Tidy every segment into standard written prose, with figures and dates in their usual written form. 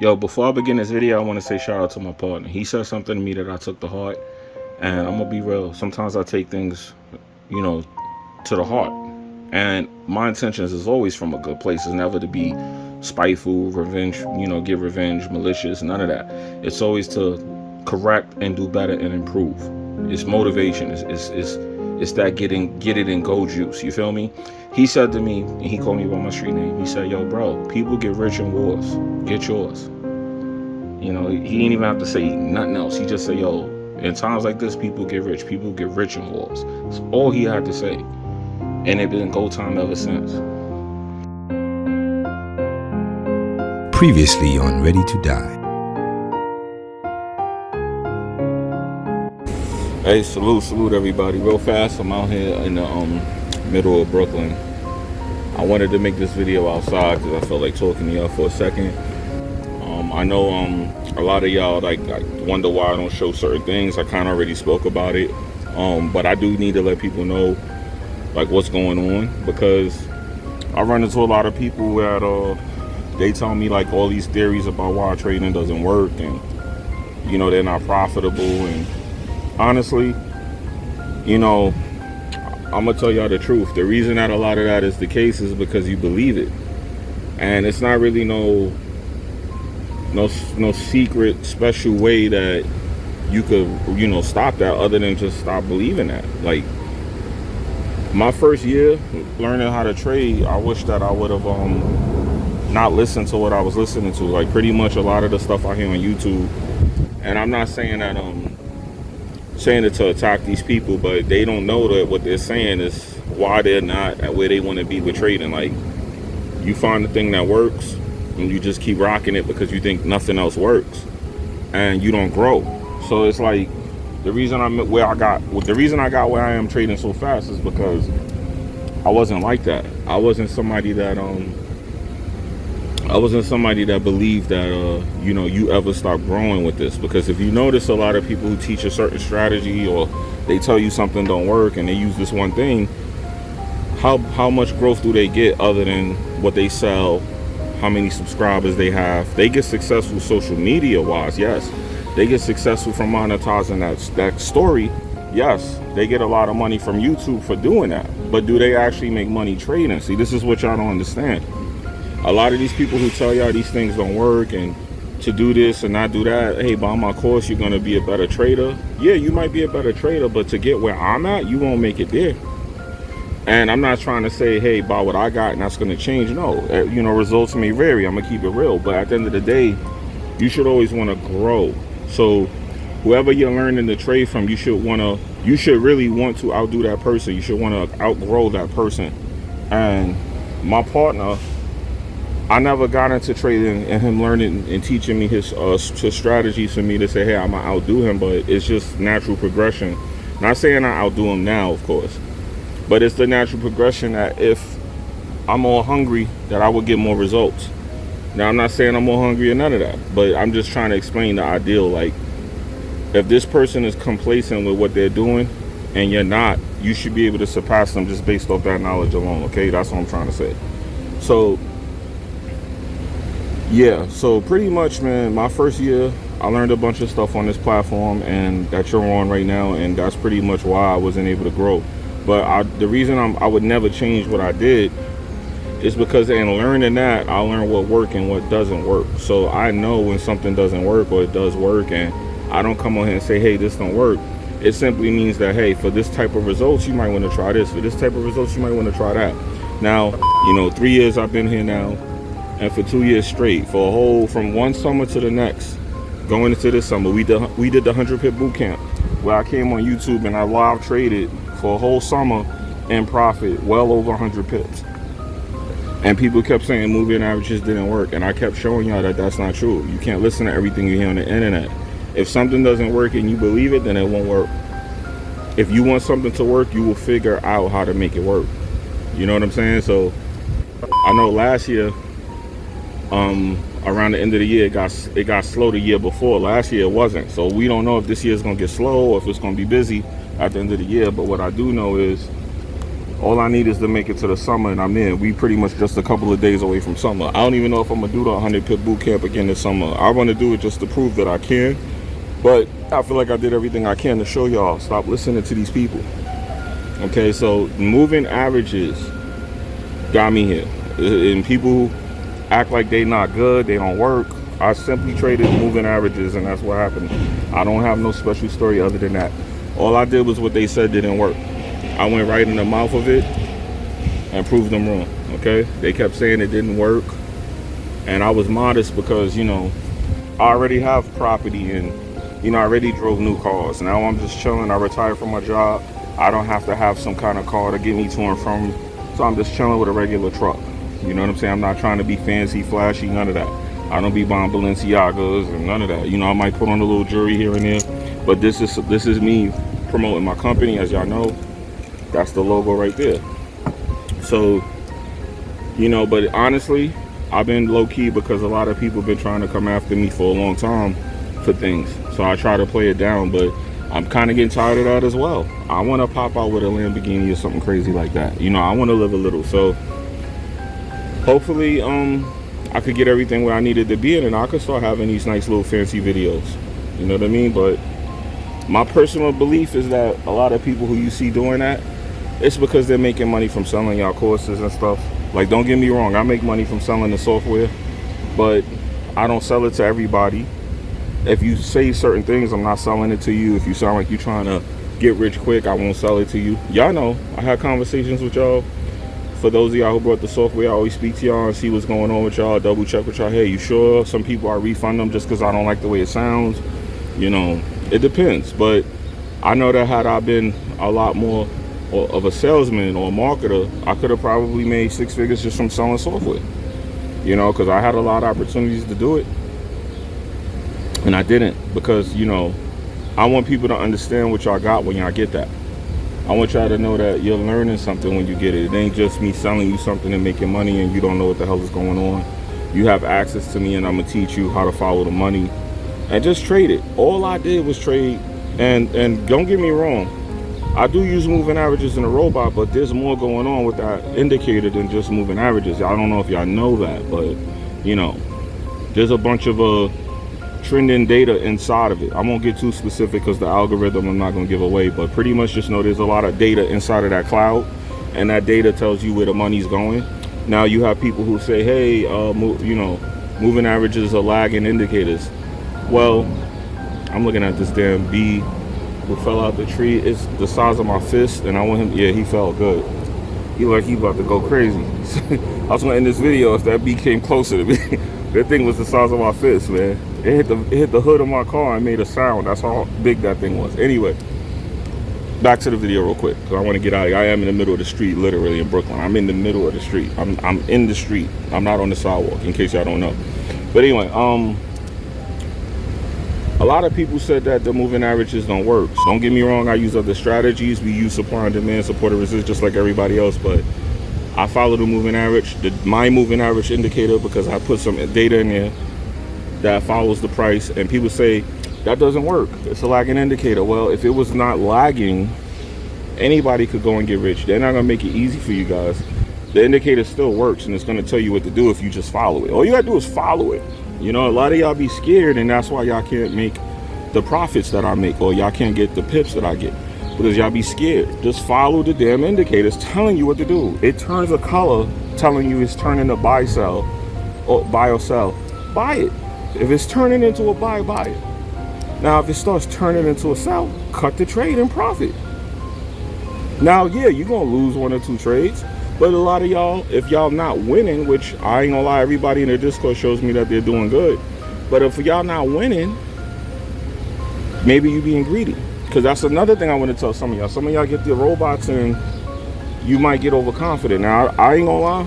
Yo, before I begin this video, I want to say shout out to my partner. He said something to me that I took to heart, and I'm gonna be real. Sometimes I take things, you know, to the heart, and my intentions is always from a good place. It's never to be spiteful, revenge, get revenge, malicious, none of that. It's always to correct and do better and improve. It's motivation. It's that get it and go juice. You feel me? He said to me, and he called me by my street name. He said, "Yo, bro, people get rich in wars. Get yours." He didn't even have to say nothing else. He just said, "Yo, in times like this, people get rich. People get rich in wars." That's all he had to say, and it been go time ever since. Previously on Ready to Die. Hey, salute everybody. Real fast, I'm out here in the middle of Brooklyn. I wanted to make this video outside because I felt like talking to y'all for a second. I know a lot of y'all like wonder why I don't show certain things. I kind of already spoke about it, but I do need to let people know like what's going on, because I run into a lot of people that they tell me like all these theories about why trading doesn't work, and they're not profitable. And honestly, I'm gonna tell y'all the truth. The reason that a lot of that is the case is because you believe it, and it's not really no secret special way that you could stop that other than just stop believing that. Like my first year learning how to trade, I wish that I would have not listened to what I was listening to. Like pretty much a lot of the stuff I hear on YouTube, and I'm not saying that saying it to attack these people, but they don't know that what they're saying is why they're not at where they want to be with trading. Like you find the thing that works and you just keep rocking it because you think nothing else works, and you don't grow. So it's like the reason I got where I am trading so fast is because I wasn't like that. I wasn't somebody that believed that you ever stop growing with this. Because if you notice, a lot of people who teach a certain strategy, or they tell you something don't work and they use this one thing, how much growth do they get other than what they sell, how many subscribers they have? They get successful social media wise, yes. They get successful from monetizing that story, yes. They get a lot of money from YouTube for doing that, but do they actually make money trading? See, this is what y'all don't understand. A lot of these people who tell y'all these things don't work, and to do this and not do that, hey, buy my course, you're going to be a better trader. Yeah, you might be a better trader, but to get where I'm at, you won't make it there. And I'm not trying to say, hey, buy what I got and that's going to change. No, results may vary. I'm going to keep it real. But at the end of the day, you should always want to grow. So whoever you're learning to trade from, you should really want to outdo that person. You should want to outgrow that person. And my partner, I never got into trading and him learning and teaching me his strategies for me to say, hey, I'm going to outdo him. But it's just natural progression. Not saying I outdo him now, of course. But it's the natural progression that if I'm more hungry, that I would get more results. Now, I'm not saying I'm more hungry or none of that, but I'm just trying to explain the ideal. Like, if this person is complacent with what they're doing and you're not, you should be able to surpass them just based off that knowledge alone, okay? That's what I'm trying to say. So, yeah, so pretty much, man, my first year, I learned a bunch of stuff on this platform and that you're on right now, and that's pretty much why I wasn't able to grow. But the reason I would never change what I did is because in learning that, I learned what works and what doesn't work. So I know when something doesn't work or it does work, and I don't come on here and say, hey, this don't work. It simply means that, hey, for this type of results, you might want to try this. For this type of results, you might want to try that. Now, 3 years I've been here now, and for 2 years straight, from one summer to the next, going into this summer, we did the 100 pip boot camp, where I came on YouTube and I live traded for a whole summer and profit well over 100 pips. And people kept saying moving averages didn't work, and I kept showing y'all that that's not true. You can't listen to everything you hear on the internet. If something doesn't work and you believe it, then it won't work. If you want something to work, you will figure out how to make it work. You know what I'm saying? So I know last year, around the end of the year, it got slow the year before. Last year it wasn't. So we don't know if this year is gonna get slow or if it's gonna be busy at the end of the year. But what I do know is All I need is to make it to the summer and I'm in. We pretty much just a couple of days away from summer. I don't even know if I'm gonna do the 100 pit boot camp again this summer. I want to do it just to prove that I can. But I feel like I did everything I can to show y'all. Stop listening to these people. Okay, so moving averages got me here. And people who act like they not good, they don't work. I simply traded moving averages and that's what happened. I don't have no special story other than that. All I did was what they said didn't work. I went right in the mouth of it and proved them wrong, okay? They kept saying it didn't work. And I was modest because, you know, I already have property and, you know, I already drove new cars. Now I'm just chilling. I retired from my job. I don't have to have some kind of car to get me to and from. So I'm just chilling with a regular truck. You know what I'm saying? I'm not trying to be fancy, flashy, none of that. I don't be buying Balenciagas and none of that. You know, I might put on a little jewelry here and there. But this is me promoting my company, as y'all know. That's the logo right there. So, you know, but honestly, I've been low-key because a lot of people have been trying to come after me for a long time for things. So I try to play it down, but I'm kind of getting tired of that as well. I want to pop out with a Lamborghini or something crazy like that. You know, I want to live a little. So hopefully I could get everything where I needed to be in and I could start having these nice little fancy videos. You know what I mean? But my personal belief is that a lot of people who you see doing that, it's because they're making money from selling y'all courses and stuff. Like, don't get me wrong, I make money from selling the software, but I don't sell it to everybody. If you say certain things, I'm not selling it to you. If you sound like you're trying to get rich quick, I won't sell it to you. Y'all know, I had conversations with y'all. For those of y'all who brought the software, I always speak to y'all and see what's going on with y'all, double check with y'all. Hey, you sure? Some people I refund them just because I don't like the way it sounds. You know, it depends. But I know that had I been a lot more of a salesman or a marketer, I could have probably made 6 figures just from selling software. You know, because I had a lot of opportunities to do it. And I didn't, because, you know, I want people to understand what y'all got when y'all get that. I want y'all to know that you're learning something when you get it. It ain't just me selling you something and making money and you don't know what the hell is going on. You have access to me and I'm going to teach you how to follow the money and just trade it. All I did was trade. And don't get me wrong, I do use moving averages in a robot, but there's more going on with that indicator than just moving averages. I don't know if y'all know that, but, you know, there's a bunch of trending data inside of it. I won't get too specific because the algorithm I'm not going to give away, but pretty much just know there's a lot of data inside of that cloud, and that data tells you where the money's going. Now you have people who say, hey, you know, moving averages are lagging indicators. Well, I'm looking at this damn bee who fell out the tree. It's the size of my fist, and I want him, yeah, he felt good. He like he about to go crazy. I was going to end this video if that bee came closer to me. That thing was the size of my fist, man. It hit the hood of my car and made a sound. That's how big that thing was. Anyway, back to the video real quick, because I want to get out of here. I am in the middle of the street, literally in Brooklyn. I'm in the middle of the street. I'm in the street. I'm not on the sidewalk, in case y'all don't know. But anyway, a lot of people said that the moving averages don't work. So don't get me wrong, I use other strategies. We use supply and demand, support and resist, just like everybody else. But I follow the moving average, my moving average indicator, because I put some data in there that follows the price. And people say that doesn't work. It's a lagging indicator. Well, if it was not lagging, anybody could go and get rich. They're not gonna make it easy for you guys. The indicator still works, and it's gonna tell you what to do if you just follow it. All you gotta do is follow it. You know, a lot of y'all be scared, and that's why y'all can't make the profits that I make, or y'all can't get the pips that I get, because y'all be scared. Just follow the damn indicators telling you what to do. It turns a color telling you it's turning to buy, sell, or buy or sell. Buy it. If it's turning into a buy, buy it. Now, if it starts turning into a sell, cut the trade and profit. Now, yeah, you're gonna lose 1 or 2 trades. But a lot of y'all, if y'all not winning, which I ain't gonna lie, everybody in the Discord shows me that they're doing good. But if y'all not winning, maybe you being greedy. Because that's another thing I want to tell some of y'all. Some of y'all get the robots and you might get overconfident. Now, I ain't gonna lie.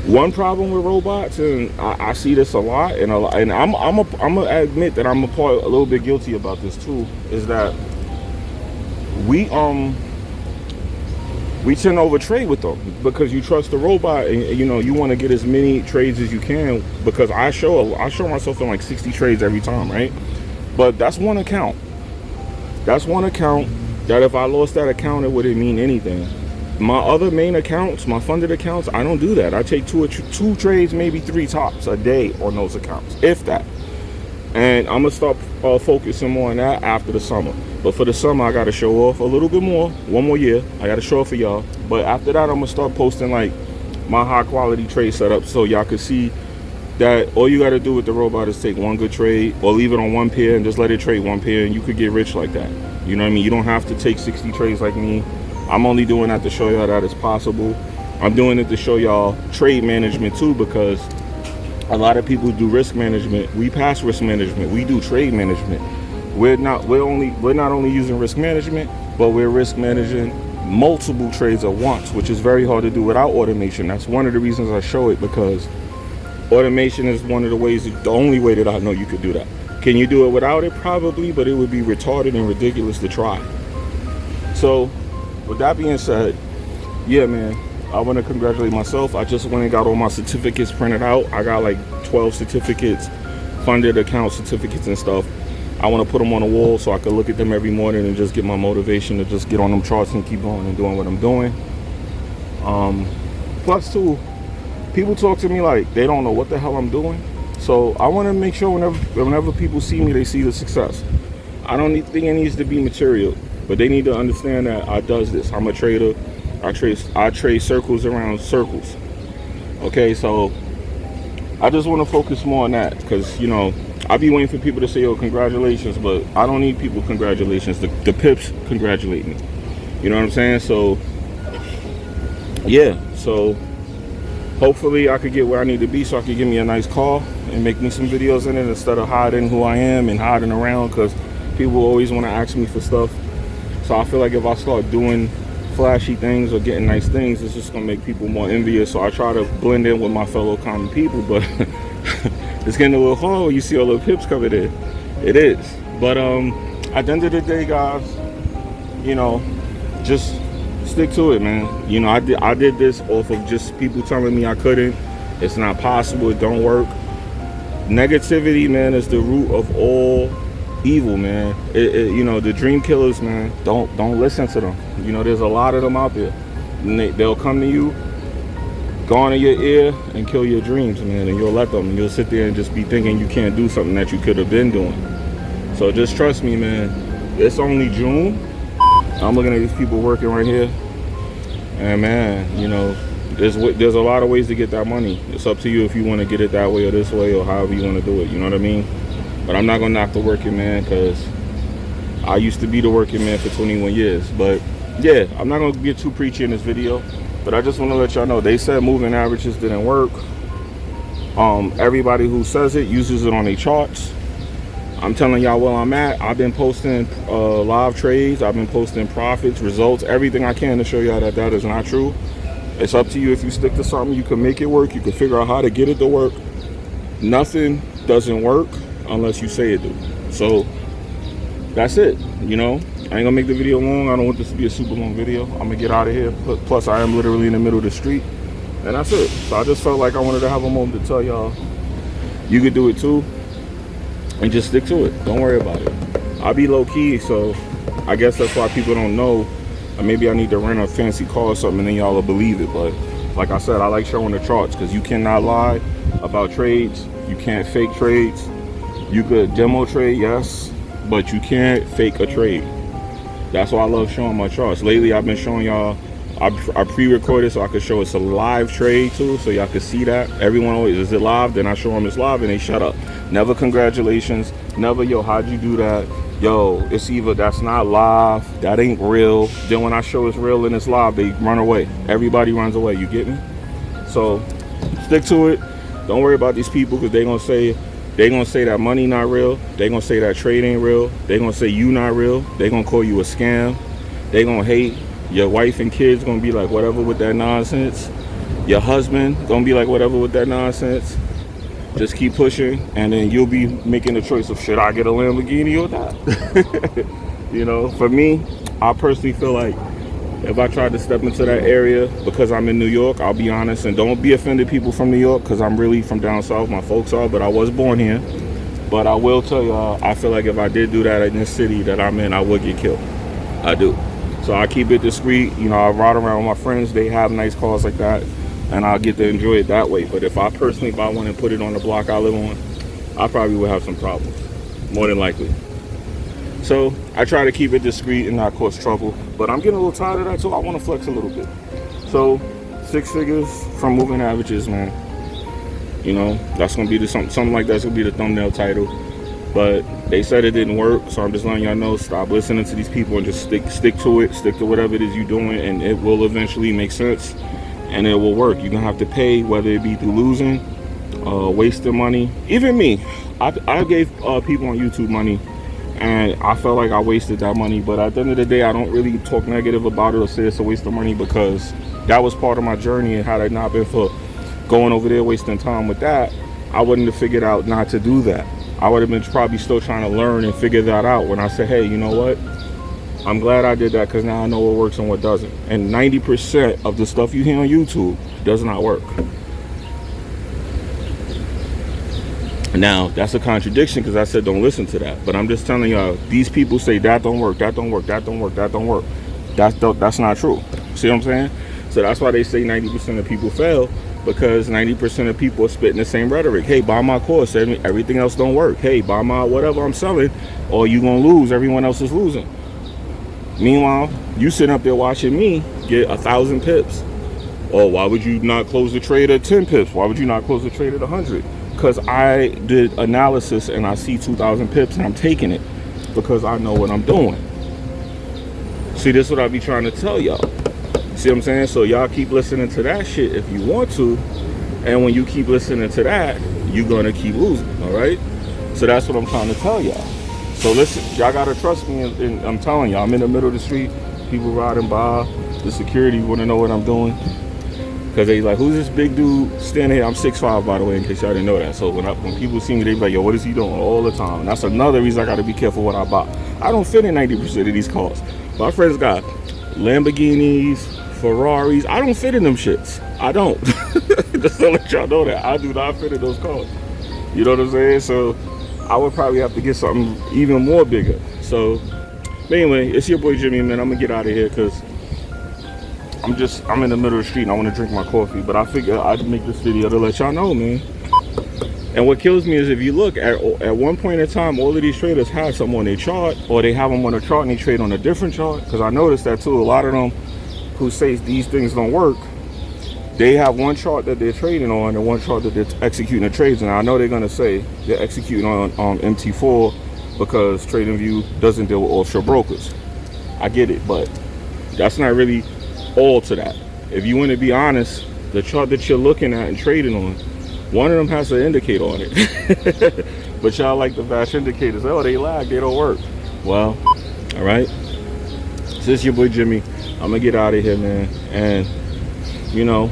One problem with robots, and I see this a lot, and I'm gonna admit that I'm a little bit guilty about this too, is that we tend to overtrade with them because you trust the robot, and you know you want to get as many trades as you can, because I show myself in like 60 trades every time, right? But that's one account. That's one account that if I lost that account, it wouldn't mean anything. My other main accounts, my funded accounts, I don't do that. I take two trades, maybe 3 tops a day on those accounts, if that. And I'm gonna start focusing more on that after the summer. But for the summer, I gotta show off a little bit more. One more year, I gotta show off for y'all. But after that, I'm gonna start posting like my high quality trade setup, so y'all can see that all you gotta do with the robot is take one good trade or leave it on one pair and just let it trade one pair, and you could get rich like that. You know what I mean? You don't have to take 60 trades like me. I'm only doing that to show y'all that it's possible. I'm doing it to show y'all trade management too, because a lot of people do risk management. We pass risk management. We do trade management. We're not only using risk management, but we're risk managing multiple trades at once, which is very hard to do without automation. That's one of the reasons I show it, because automation is one of the ways, the only way that I know you could do that. Can you do it without it? Probably, but it would be retarded and ridiculous to try. So with that being said, yeah, man, I want to congratulate myself. I just went and got all my certificates printed out. I got like 12 certificates, funded account certificates and stuff. I want to put them on the wall so I can look at them every morning and just get my motivation to just get on them charts and keep going and doing what I'm doing. Plus too, people talk to me like they don't know what the hell I'm doing. So I want to make sure whenever people see me, they see the success. I don't think it needs to be material, but they need to understand that I does this. I'm a trader. I trade circles around circles. Okay, so I just want to focus more on that, because, you know, I be waiting for people to say, "Oh, congratulations," but I don't need people congratulations. The pips congratulate me. You know what I'm saying? So yeah, so hopefully I could get where I need to be so I could get me a nice car and make me some videos in it instead of hiding who I am and hiding around, because people always want to ask me for stuff. So I feel like if I start doing flashy things or getting nice things, it's just gonna make people more envious. So I try to blend in with my fellow common people, but it's getting a little hard when you see all the pips coming in. It is. But at the end of the day, guys, you know, just stick to it, man. You know, I did this off of just people telling me I couldn't. It's not possible. It don't work. Negativity, man, is the root of all evil, man. You know, the dream killers, man, don't listen to them. You know, there's a lot of them out there, and they'll come to you, go into your ear and kill your dreams, man, and you'll let them, and you'll sit there and just be thinking you can't do something that you could have been doing. So just trust me, man. It's only June. I'm looking at these people working right here, and man, you know, there's a lot of ways to get that money. It's up to you if you want to get it that way or this way or however you want to do it. You know what I mean? But I'm not gonna knock the working man, because I used to be the working man for 21 years. But yeah, I'm not gonna get too preachy in this video, but I just want to let y'all know, they said moving averages didn't work. Everybody who says it uses it on their charts. I'm telling y'all where I'm at. I've been posting live trades. I've been posting profits, results, everything I can to show y'all that that is not true. It's up to you. If you stick to something, you can make it work. You can figure out how to get it to work. Nothing doesn't work unless you say it do. So that's it. You know, I ain't gonna make the video long. I don't want this to be a super long video. I'm gonna get out of here. Plus I am literally in the middle of the street, and that's it. So I just felt like I wanted to have a moment to tell y'all you could do it too, and just stick to it. Don't worry about it. I'll be low key, so I guess that's why people don't know. Maybe I need to rent a fancy car or something, and then y'all will believe it. But like I said, I like showing the charts, because you cannot lie about trades. You can't fake trades. You could demo trade, yes, but you can't fake a trade. That's why I love showing my charts. Lately, I've been showing y'all, I pre-recorded so I could show it's a live trade too, so y'all could see that. Everyone always, is it live? Then I show them it's live and they shut up. Never congratulations. Never, yo, how'd you do that? Yo, it's either that's not live, that ain't real. Then when I show it's real and it's live, they run away. Everybody runs away, you get me? So stick to it. Don't worry about these people, because they're gonna say that money not real. They're gonna say that trade ain't real. They're gonna say you not real. They're gonna call you a scam. They're gonna hate. Your wife and kids gonna be like whatever with that nonsense. Your husband gonna be like whatever with that nonsense. Just keep pushing, and then you'll be making the choice of, should I get a Lamborghini or not? You know, for me, I personally feel like if I tried to step into that area, because I'm in New York, I'll be honest, and don't be offended, people from New York, because I'm really from down south. My folks are, but I was born here. But I will tell y'all, I feel like if I did do that in this city that I'm in, I would get killed. I do. So I keep it discreet. You know, I ride around with my friends. They have nice cars like that, and I get to enjoy it that way. But if I personally buy one and put it on the block I live on, I probably would have some problems, more than likely. So I try to keep it discreet and not cause trouble. But I'm getting a little tired of that, so I want to flex a little bit. So 6 figures from moving averages, man. You know, that's gonna be something like that's gonna be the thumbnail title. But they said it didn't work, so I'm just letting y'all know, stop listening to these people and just stick to it, stick to whatever it is you're doing, and it will eventually make sense and it will work. You're gonna have to pay, whether it be through losing, wasting money. Even me, I gave people on YouTube money and I felt like I wasted that money, but at the end of the day, I don't really talk negative about it or say it's a waste of money, because that was part of my journey. And had it not been for going over there wasting time with that, I wouldn't have figured out not to do that. I would have been probably still trying to learn and figure that out when I said, hey, you know what, I'm glad I did that, because now I know what works and what doesn't. And 90% of the stuff you hear on YouTube does not work. Now that's a contradiction, because I said don't listen to that, but I'm just telling y'all, these people say that don't work, that don't work, that don't work, that don't work. That's not true. See what I'm saying? So that's why they say 90% of people fail, because 90% of people are spitting the same rhetoric. Hey, buy my course, everything else don't work. Hey, buy my whatever I'm selling, or you gonna lose, everyone else is losing. Meanwhile, you sitting up there watching me get 1,000 pips. Or why would you not close the trade at 10 pips? Why would you not close the trade at 100? Because I did analysis and I see 2,000 pips and I'm taking it because I know what I'm doing. See, this is what I be trying to tell y'all. See what I'm saying? So y'all keep listening to that shit if you want to, and when you keep listening to that, you're gonna keep losing. All right? So that's what I'm trying to tell y'all. So listen, y'all gotta trust me, and I'm telling y'all, I'm in the middle of the street, people riding by, the security want to know what I'm doing. Because they like, who's this big dude standing here? I'm 6'5", by the way, in case y'all didn't know that. So when people see me, they be like, yo, what is he doing? All the time. And that's another reason I got to be careful what I buy. I don't fit in 90% of these cars. My friends got Lamborghinis, Ferraris. I don't fit in them shits. I don't. Just to let y'all know that. I do not fit in those cars. You know what I'm saying? So I would probably have to get something even more bigger. So anyway, it's your boy Jimmy, man. I'm going to get out of here because I'm in the middle of the street and I want to drink my coffee, but I figure I'd make this video to let y'all know, man. And what kills me is if you look at one point in time, all of these traders have something on their chart, or they have them on a chart and they trade on a different chart. Because I noticed that too. A lot of them who say these things don't work, they have one chart that they're trading on and one chart that they're executing the trades. And I know they're gonna say they're executing on MT4 because TradingView doesn't deal with offshore brokers. I get it, but that's not really all to that. If you want to be honest, the chart that you're looking at and trading on, one of them has an indicator on it. But y'all like the fast indicators. Oh, they lag, they don't work. Well, all right. This is your boy Jimmy. I'm gonna get out of here, man. And you know,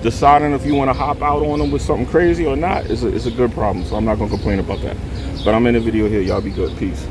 deciding if you want to hop out on them with something crazy or not is a good problem. So I'm not gonna complain about that. But I'm in the video here. Y'all be good. Peace.